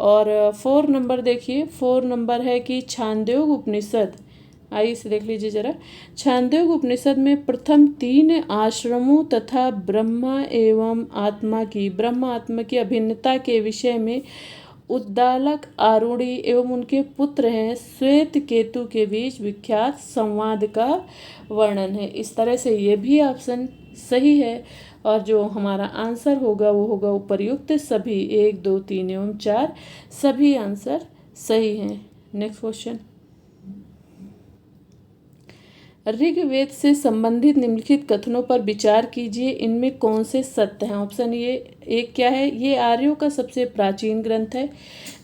और 4 नंबर देखिए, 4 नंबर है कि छांदोग्य उपनिषद, आइए इसे देख लीजिए जरा। छांदोग्य उपनिषद में प्रथम 3 आश्रमों तथा ब्रह्मा आत्मा की अभिन्नता के विषय में उद्दालक आरूढ़ी एवं उनके पुत्र हैं श्वेत केतु के बीच विख्यात संवाद का वर्णन है। इस तरह से ये भी ऑप्शन सही है। और जो हमारा आंसर होगा वो होगा उपर्युक्त सभी, 1, 2, 3 एवं 4 सभी आंसर सही हैं। नेक्स्ट क्वेश्चन, ऋग्वेद से संबंधित निम्नलिखित कथनों पर विचार कीजिए, इनमें कौन से सत्य हैं। ऑप्शन ये एक क्या है, ये आर्यों का सबसे प्राचीन ग्रंथ है।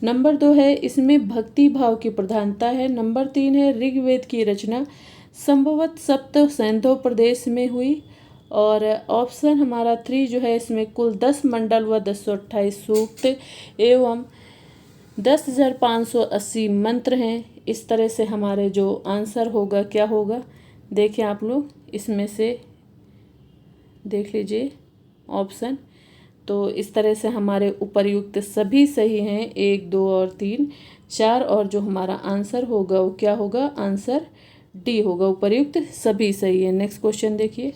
नंबर 2 है, इसमें भक्ति भाव की प्रधानता है। नंबर 3 है, ऋग्वेद की रचना संभवत सप्त सैंधव प्रदेश में हुई। और ऑप्शन हमारा 3 जो है, इसमें कुल 10 मंडल व 1028 सूक्त एवं 10,580 मंत्र हैं। इस तरह से हमारे जो आंसर होगा क्या होगा, देखिए आप लोग इसमें से देख लीजिए ऑप्शन। तो इस तरह से हमारे उपर्युक्त सभी सही हैं, 1, 2 और 3, 4, और जो हमारा आंसर होगा वो क्या होगा, आंसर डी होगा, उपर्युक्त सभी सही है। नेक्स्ट क्वेश्चन देखिए,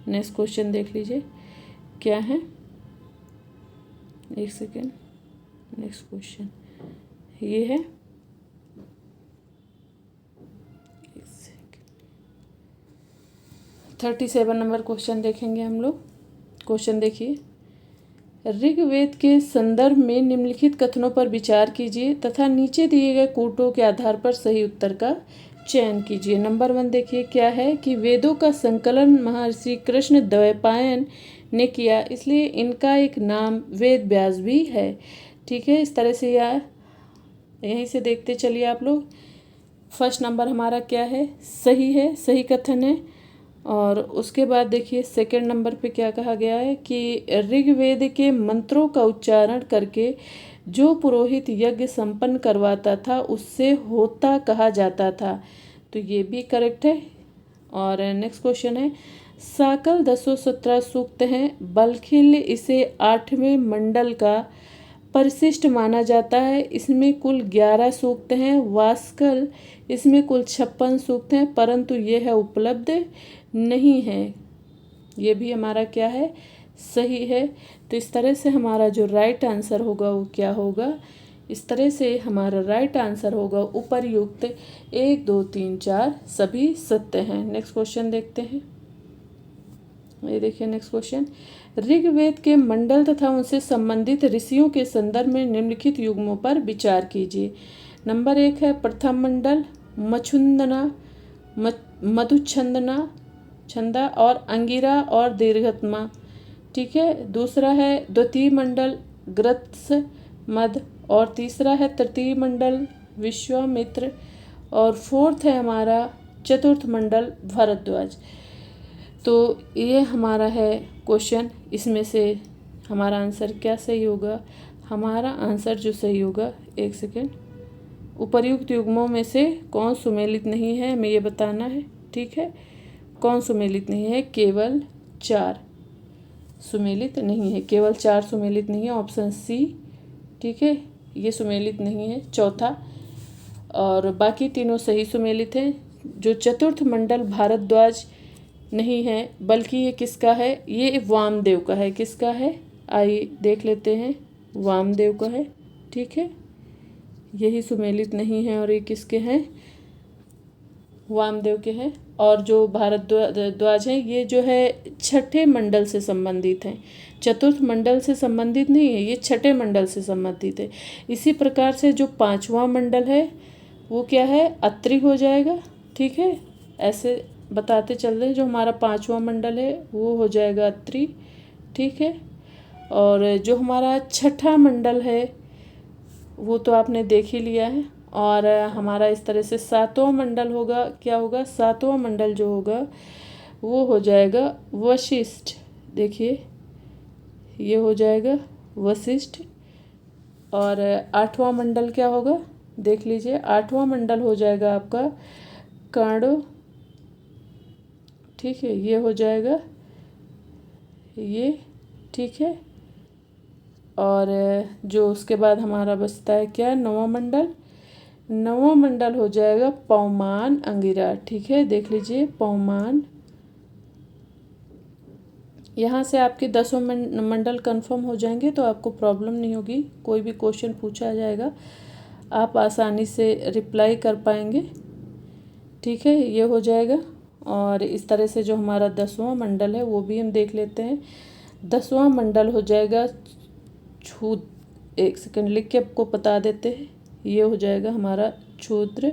नेक्स्ट क्वेश्चन देख लीजिए क्या है, एक सेकेंड। नेक्स्ट क्वेश्चन ये है, 37 नंबर क्वेश्चन देखेंगे हम लोग। क्वेश्चन देखिए, ऋग्वेद के संदर्भ में निम्नलिखित कथनों पर विचार कीजिए तथा नीचे दिए गए कूटों के आधार पर सही उत्तर का चयन कीजिए। नंबर 1 देखिए क्या है कि वेदों का संकलन महर्षि कृष्ण द्वैपायन ने किया, इसलिए इनका एक नाम वेद व्यास भी है। ठीक है, इस तरह से यार यहीं से देखते चलिए आप लोग। फर्स्ट नंबर हमारा क्या है, सही है, सही कथन है। और उसके बाद देखिए सेकंड नंबर पे क्या कहा गया है कि ऋग्वेद के मंत्रों का उच्चारण करके जो पुरोहित यज्ञ संपन्न करवाता था उससे होता कहा जाता था, तो ये भी करेक्ट है। और नेक्स्ट क्वेश्चन है, साकल 1017 सूक्त हैं, बलखिल इसे 8वें मंडल का परिशिष्ट माना जाता है, इसमें कुल 11 सूक्त हैं। वास्कल इसमें कुल 56 सूक्त हैं, परंतु यह है उपलब्ध नहीं है। ये भी हमारा क्या है, सही है। तो इस तरह से हमारा जो राइट आंसर होगा वो क्या होगा, इस तरह से हमारा राइट आंसर होगा उपर्युक्त 1, 2, 3, 4 सभी सत्य हैं। नेक्स्ट क्वेश्चन देखते हैं, ये देखिए नेक्स्ट क्वेश्चन, ऋग्वेद के मंडल तथा उनसे संबंधित ऋषियों के संदर्भ में निम्नलिखित युग्मों पर विचार कीजिए। नंबर 1 है प्रथम मंडल मछुंदना, मधुछंदना छंदा और अंगिरा और दीर्घत्मा। ठीक है, दूसरा है द्वितीय मंडल ग्रत्स मध, और तीसरा है तृतीय मंडल विश्वामित्र, और फोर्थ है हमारा चतुर्थ मंडल भरद्वाज। तो ये हमारा है क्वेश्चन, इसमें से हमारा आंसर क्या सही होगा, हमारा आंसर जो सही होगा, एक सेकेंड, उपर्युक्त युग्मों में से कौन सुमेलित नहीं है हमें ये बताना है। ठीक है, कौन सुमेलित नहीं है, केवल 4 सुमेलित नहीं है, केवल 4 सुमेलित नहीं है, ऑप्शन सी। ठीक है, ये सुमेलित नहीं है चौथा, और बाकी तीनों सही सुमेलित हैं। जो चतुर्थ मंडल भारद्वाज नहीं है, बल्कि ये किसका है, ये वामदेव का है। किसका है, आइए देख लेते हैं, वामदेव का है। ठीक है, यही सुमेलित नहीं है, और ये किसके हैं, वामदेव के हैं। और जो भारद्वाज हैं ये जो है छठे मंडल से संबंधित हैं, चतुर्थ मंडल से संबंधित नहीं है, ये छठे मंडल से संबंधित है। इसी प्रकार से जो 5वां मंडल है वो क्या है, अत्रि हो जाएगा। ठीक है, ऐसे बताते चल रहे हैं, जो हमारा 5वां मंडल है वो हो जाएगा अत्रि। ठीक है, और जो हमारा छठा मंडल है वो तो आपने देख ही लिया है। और हमारा इस तरह से 7वां मंडल होगा, क्या होगा, 7वां मंडल जो होगा वो हो जाएगा वशिष्ठ। देखिए ये हो जाएगा वशिष्ठ। और 8वां मंडल क्या होगा, देख लीजिए, 8वां मंडल हो जाएगा आपका कर्ण। ठीक है, ये हो जाएगा ये। ठीक है, और जो उसके बाद हमारा बचता है क्या, 9वां मंडल, 9वां मंडल हो जाएगा पौमान अंगिरा। ठीक है, देख लीजिए पौमान। यहाँ से आपके 10 मंडल कंफर्म हो जाएंगे, तो आपको प्रॉब्लम नहीं होगी, कोई भी क्वेश्चन पूछा जाएगा आप आसानी से रिप्लाई कर पाएंगे। ठीक है, ये हो जाएगा और इस तरह से जो हमारा 10वां मंडल है वो भी हम देख लेते हैं। 10वां मंडल हो जाएगा क्षुद्र, एक सेकंड लिख के आपको बता देते हैं, ये हो जाएगा हमारा क्षुद्र,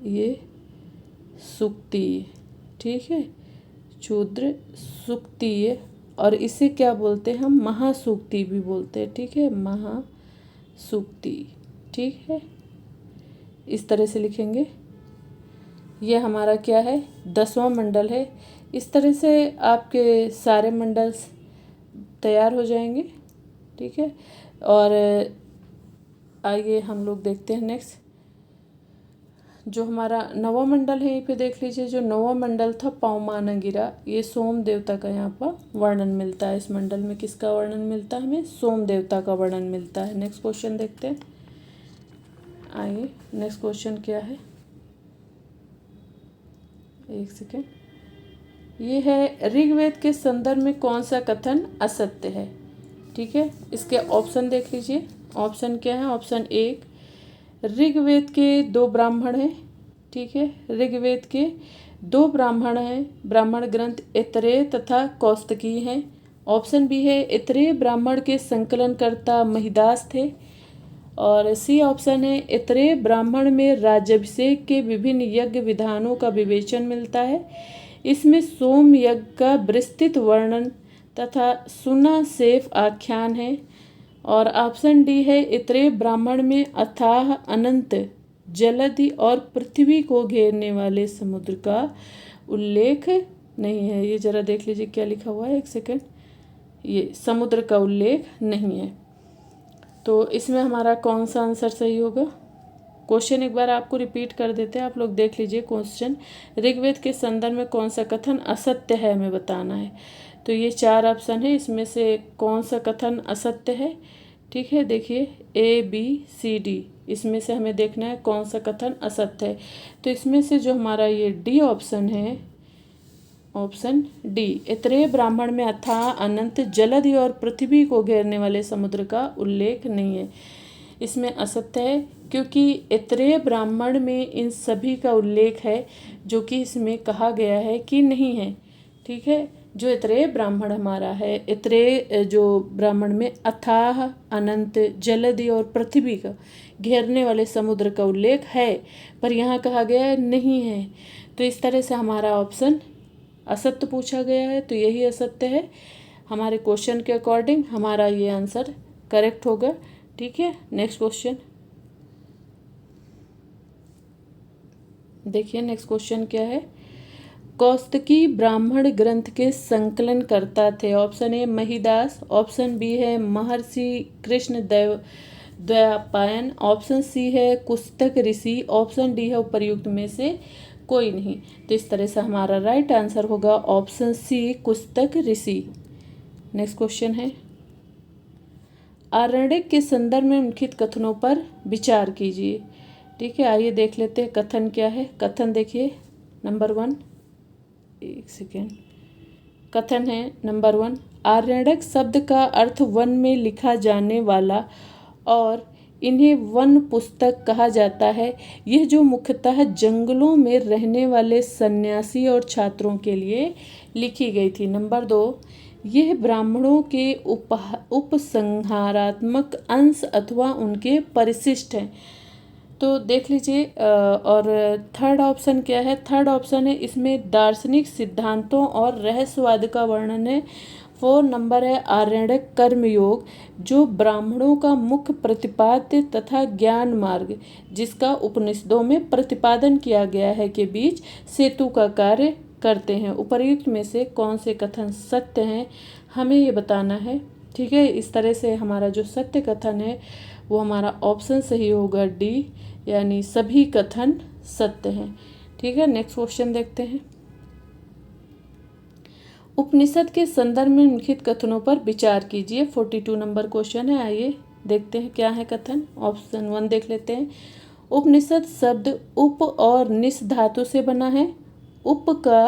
ये सुक्तीय, ठीक है, क्षुद्र सुक्तीय, और इसे क्या बोलते हैं हम, महासूक्ति भी बोलते हैं, ठीक है, महासूक्ति, ठीक है, इस तरह से लिखेंगे। ये हमारा क्या है, 10वां मंडल है। इस तरह से आपके सारे मंडल तैयार हो जाएंगे, ठीक है। और आइए हम लोग देखते हैं नेक्स्ट, जो हमारा 9वां मंडल है, यहीं पे देख लीजिए। जो 9वां मंडल था पौमानगिरा, ये सोम देवता का यहाँ पर वर्णन मिलता है। इस मंडल में किसका वर्णन मिलता है हमें, सोम देवता का वर्णन मिलता है। नेक्स्ट क्वेश्चन देखते हैं। आइए नेक्स्ट क्वेश्चन क्या है, एक सेकेंड, ये है ऋग्वेद के संदर्भ में कौन सा कथन असत्य है, ठीक है। इसके ऑप्शन देख लीजिए। ऑप्शन क्या है, ऑप्शन 1, ऋग्वेद के 2 ब्राह्मण हैं, ठीक है, ऋग्वेद के 2 ब्राह्मण हैं, ब्राह्मण ग्रंथ ऐतरेय तथा कौस्तकी हैं। ऑप्शन बी है ऐतरेय ब्राह्मण के संकलनकर्ता महिदास थे। और सी ऑप्शन है ऐतरेय ब्राह्मण में राज्याभिषेक के विभिन्न यज्ञ विधानों का विवेचन मिलता है, इसमें सोम यज्ञ का विस्तृत वर्णन तथा सुना सेफ आख्यान है। और ऑप्शन डी है ऐतरेय ब्राह्मण में अथाह अनंत जलधि और पृथ्वी को घेरने वाले समुद्र का उल्लेख नहीं है। ये जरा देख लीजिए क्या लिखा हुआ है, एक सेकंड, ये समुद्र का उल्लेख नहीं है। तो इसमें हमारा कौन सा आंसर सही होगा। क्वेश्चन एक बार आपको रिपीट कर देते हैं, आप लोग देख लीजिए क्वेश्चन। ऋग्वेद के संदर्भ में कौन सा कथन असत्य है हमें बताना है। तो ये 4 ऑप्शन है, इसमें से कौन सा कथन असत्य है, ठीक है। देखिए ABCD, इसमें से हमें देखना है कौन सा कथन असत्य है। तो इसमें से जो हमारा ये डी ऑप्शन है, ऑप्शन डी, ऐतरेय ब्राह्मण में अथाह अनंत जलधि और पृथ्वी को घेरने वाले समुद्र का उल्लेख नहीं है, इसमें असत्य है, क्योंकि ऐतरेय ब्राह्मण में इन सभी का उल्लेख है जो कि इसमें कहा गया है कि नहीं है, ठीक है। जो ऐतरेय ब्राह्मण हमारा है, ऐतरेय जो ब्राह्मण में अथाह अनंत जलधि और पृथ्वी का घेरने वाले समुद्र का उल्लेख है, पर यहाँ कहा गया है नहीं है। तो इस तरह से हमारा ऑप्शन असत्य पूछा गया है, तो यही असत्य है। हमारे क्वेश्चन के अकॉर्डिंग हमारा ये आंसर करेक्ट होगा, ठीक है। नेक्स्ट क्वेश्चन देखिए, नेक्स्ट क्वेश्चन क्या है, कौस्तकी ब्राह्मण ग्रंथ के संकलन करता थे। Option A Mahidas, option B है महर्षि कृष्ण द्वैपायन, ऑप्शन सी है कुस्तक ऋषि, ऑप्शन डी है उपर्युक्त में से कोई नहीं। तो इस तरह से हमारा राइट आंसर होगा ऑप्शन सी कुस्तक ऋषि। नेक्स्ट क्वेश्चन है, आरण्यक के संदर्भ में उल्लिखित कथनों पर विचार कीजिए, ठीक है। आइए देख लेते हैं कथन क्या है। कथन देखिए, नंबर 1, एक सेकेंड, कथन है नंबर 1, आरण्यक शब्द का अर्थ वन में लिखा जाने वाला और इन्हें वन पुस्तक कहा जाता है। यह जो मुख्यतः जंगलों में रहने वाले सन्यासी और छात्रों के लिए लिखी गई थी। नंबर 2, यह ब्राह्मणों के उपसंहारात्मक अंश अथवा उनके परिशिष्ट हैं। तो देख लीजिए। और थर्ड ऑप्शन क्या है, थर्ड ऑप्शन है इसमें दार्शनिक सिद्धांतों और रहस्यवाद का वर्णन है। 4 नंबर है आरण्यक कर्मयोग, जो ब्राह्मणों का मुख्य प्रतिपाद्य तथा ज्ञान मार्ग जिसका उपनिषदों में प्रतिपादन किया गया है के बीच सेतु का कार्य करते हैं। उपर्युक्त में से कौन से कथन सत्य हैं हमें ये बताना है, ठीक है। इस तरह से हमारा जो सत्य कथन है वो हमारा ऑप्शन सही होगा डी, यानी सभी कथन सत्य हैं, ठीक है। नेक्स्ट क्वेश्चन देखते हैं, उपनिषद के संदर्भ में उल्लिखित कथनों पर विचार कीजिए। 42 नंबर क्वेश्चन है। आइए देखते हैं क्या है कथन। ऑप्शन 1 देख लेते हैं, उपनिषद शब्द उप और निस धातु से बना है। उप का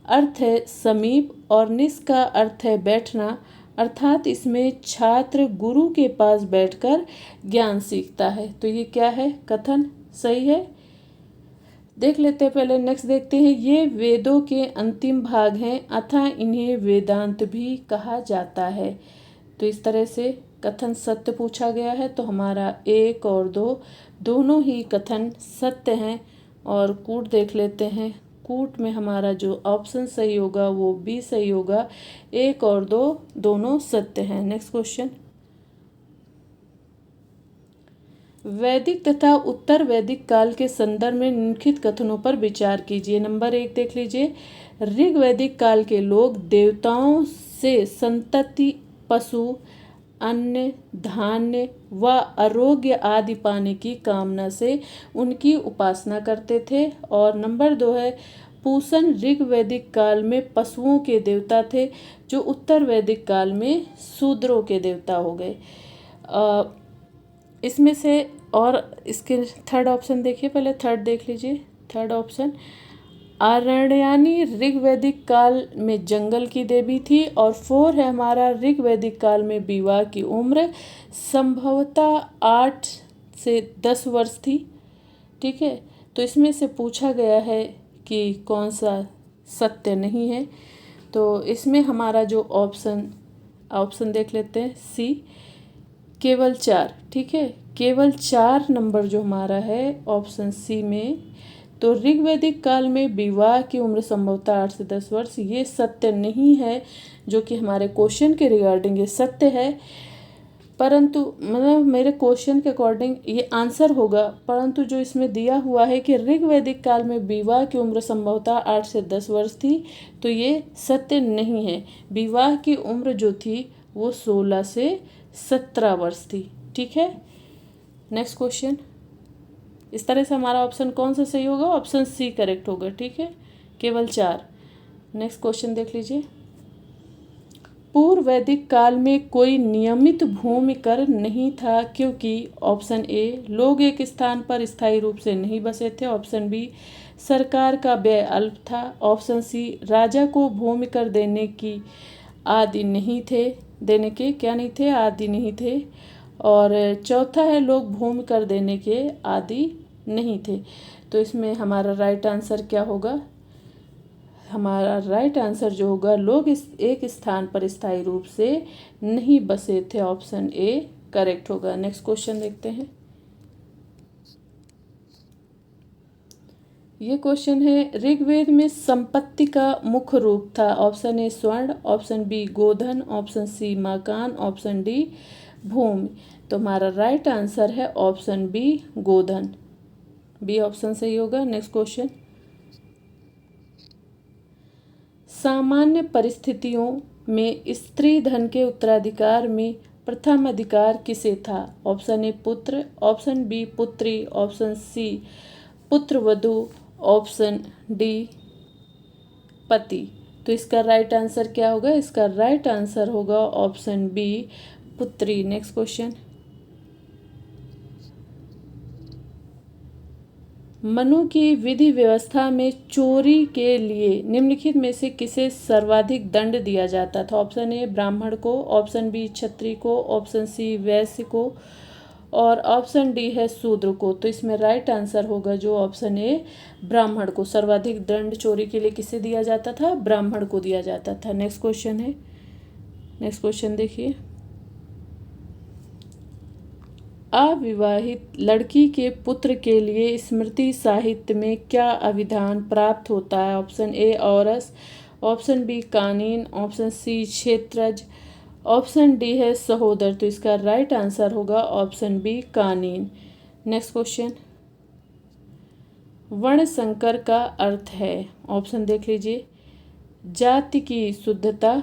अर्थ है समीप और निस का अर्थ है बैठना, अर्थात इसमें छात्र गुरु के पास बैठकर ज्ञान सीखता है। तो ये क्या है, कथन सही है। देख लेते हैं, पहले नेक्स्ट देखते हैं। ये वेदों के अंतिम भाग हैं अतः इन्हें वेदांत भी कहा जाता है। तो इस तरह से कथन सत्य पूछा गया है, तो हमारा 1 और 2 दोनों ही कथन सत्य हैं। और कूट देख लेते हैं। कूट में हमारा जो ऑप्शन सही होगा वो बी सही होगा। 1 और 2 दोनों सत्य हैं। Next question. वैदिक तथा उत्तर वैदिक काल के संदर्भ में निम्नलिखित कथनों पर विचार कीजिए। नंबर 1 देख लीजिए। ऋग्वैदिक काल के लोग देवताओं से संतति, पशु, अन्न, धान्य व आरोग्य आदि पाने की कामना से उनकी उपासना करते थे। और नंबर 2 है, पूषण ऋग्वैदिक काल में पशुओं के देवता थे, जो उत्तर वैदिक काल में शूद्रों के देवता हो गए। इसमें से और इसके थर्ड ऑप्शन देखिए, पहले थर्ड देख लीजिए। थर्ड ऑप्शन, आरण्यानी ऋग्वैदिक काल में जंगल की देवी थी। और 4 है हमारा, ऋग्वैदिक काल में विवाह की उम्र संभवतः 8 से 10 वर्ष थी। ठीक है, तो इसमें से पूछा गया है कि कौन सा सत्य नहीं है। तो इसमें हमारा जो ऑप्शन देख लेते हैं, सी, केवल 4। ठीक है, केवल 4 नंबर जो हमारा है ऑप्शन सी में। तो ऋग्वैदिक काल में विवाह की उम्र संभवतः 8 से 10 वर्ष, ये सत्य नहीं है, जो कि हमारे क्वेश्चन के रिगार्डिंग ये सत्य है। परंतु मतलब मेरे क्वेश्चन के अकॉर्डिंग ये आंसर होगा, परंतु जो इसमें दिया हुआ है कि ऋग्वैदिक काल में विवाह की उम्र संभवतः 8 से 10 वर्ष थी, तो ये सत्य नहीं है। विवाह की उम्र जो थी वो 16 से 17 वर्ष थी। ठीक है, नेक्स्ट क्वेश्चन। इस तरह से हमारा ऑप्शन कौन सा सही होगा? ऑप्शन सी करेक्ट होगा। ठीक है, केवल 4। नेक्स्ट क्वेश्चन देख लीजिए। पूर्व वैदिक काल में कोई नियमित भूमि कर नहीं था, क्योंकि ऑप्शन ए, लोग एक स्थान पर स्थायी रूप से नहीं बसे थे। ऑप्शन बी, सरकार का व्यय अल्प था। ऑप्शन सी, राजा को भूमि कर देने के आदि नहीं थे। और चौथा है, लोग भूमि कर देने के आदि नहीं थे। तो इसमें हमारा राइट आंसर क्या होगा? हमारा राइट आंसर जो होगा, लोग इस एक स्थान पर स्थायी रूप से नहीं बसे थे। ऑप्शन ए करेक्ट होगा। नेक्स्ट क्वेश्चन देखते हैं। ये क्वेश्चन है, ऋग्वेद में संपत्ति का मुख्य रूप था। ऑप्शन ए स्वर्ण, ऑप्शन बी गोधन, ऑप्शन सी मकान, ऑप्शन डी भूमि। तो हमारा राइट आंसर है ऑप्शन बी गोधन। बी ऑप्शन सही होगा। नेक्स्ट क्वेश्चन, सामान्य परिस्थितियों में स्त्री धन के उत्तराधिकार में प्रथम अधिकार किसे था? ऑप्शन ए पुत्र, ऑप्शन बी पुत्री, ऑप्शन सी पुत्र वधु, ऑप्शन डी पति। तो इसका राइट आंसर क्या होगा? इसका राइट आंसर होगा ऑप्शन बी पुत्री। नेक्स्ट क्वेश्चन, मनु की विधि व्यवस्था में चोरी के लिए निम्नलिखित में से किसे सर्वाधिक दंड दिया जाता था? ऑप्शन ए ब्राह्मण को, ऑप्शन बी क्षत्रिय को, ऑप्शन सी वैश्य को, और ऑप्शन डी है शूद्र को। तो इसमें राइट आंसर होगा जो ऑप्शन ए ब्राह्मण को। सर्वाधिक दंड चोरी के लिए किसे दिया जाता था? ब्राह्मण को दिया जाता था। नेक्स्ट क्वेश्चन है, नेक्स्ट क्वेश्चन देखिए। अविवाहित लड़की के पुत्र के लिए स्मृति साहित्य में क्या अभिधान प्राप्त होता है? ऑप्शन ए औरस, ऑप्शन बी कानीन, ऑप्शन सी क्षेत्रज, ऑप्शन डी है सहोदर। तो इसका राइट आंसर होगा ऑप्शन बी कानीन। नेक्स्ट क्वेश्चन, वर्ण संकर का अर्थ है? ऑप्शन देख लीजिए, जाति की शुद्धता,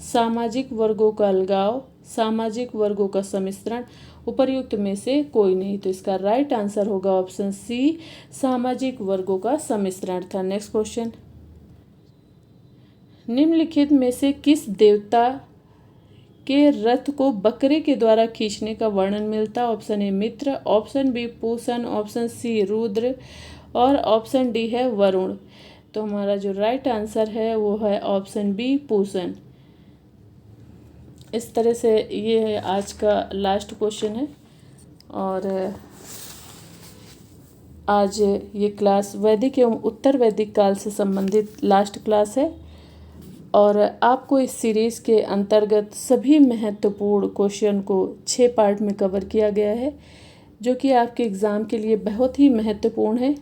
सामाजिक वर्गों का अलगाव, सामाजिक वर्गों का सम्मिश्रण, उपर्युक्त में से कोई नहीं। तो इसका राइट आंसर होगा ऑप्शन सी सामाजिक वर्गों का सम्मिश्रण था। नेक्स्ट क्वेश्चन, निम्नलिखित में से किस देवता के रथ को बकरे के द्वारा खींचने का वर्णन मिलता? Option A Mitra, option B Pushan, option C Rudra, और ऑप्शन डी है वरुण। तो हमारा जो राइट आंसर है वो है ऑप्शन बी पूषण। इस तरह से ये आज का लास्ट क्वेश्चन है। और आज ये क्लास वैदिक एवं उत्तर वैदिक काल से संबंधित लास्ट क्लास है और आपको इस सीरीज़ के अंतर्गत सभी महत्वपूर्ण क्वेश्चन को 6 पार्ट में कवर किया गया है, जो कि आपके एग्ज़ाम के लिए बहुत ही महत्वपूर्ण है।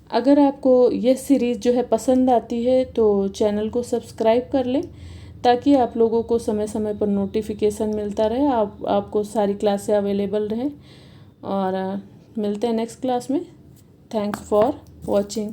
अगर आपको यह सीरीज़ जो है पसंद आती है तो चैनल को सब्सक्राइब कर लें, ताकि आप लोगों को समय समय पर नोटिफिकेशन मिलता रहे, आपको सारी क्लासें अवेलेबल रहें। और मिलते हैं नेक्स्ट क्लास में। Thanks for watching.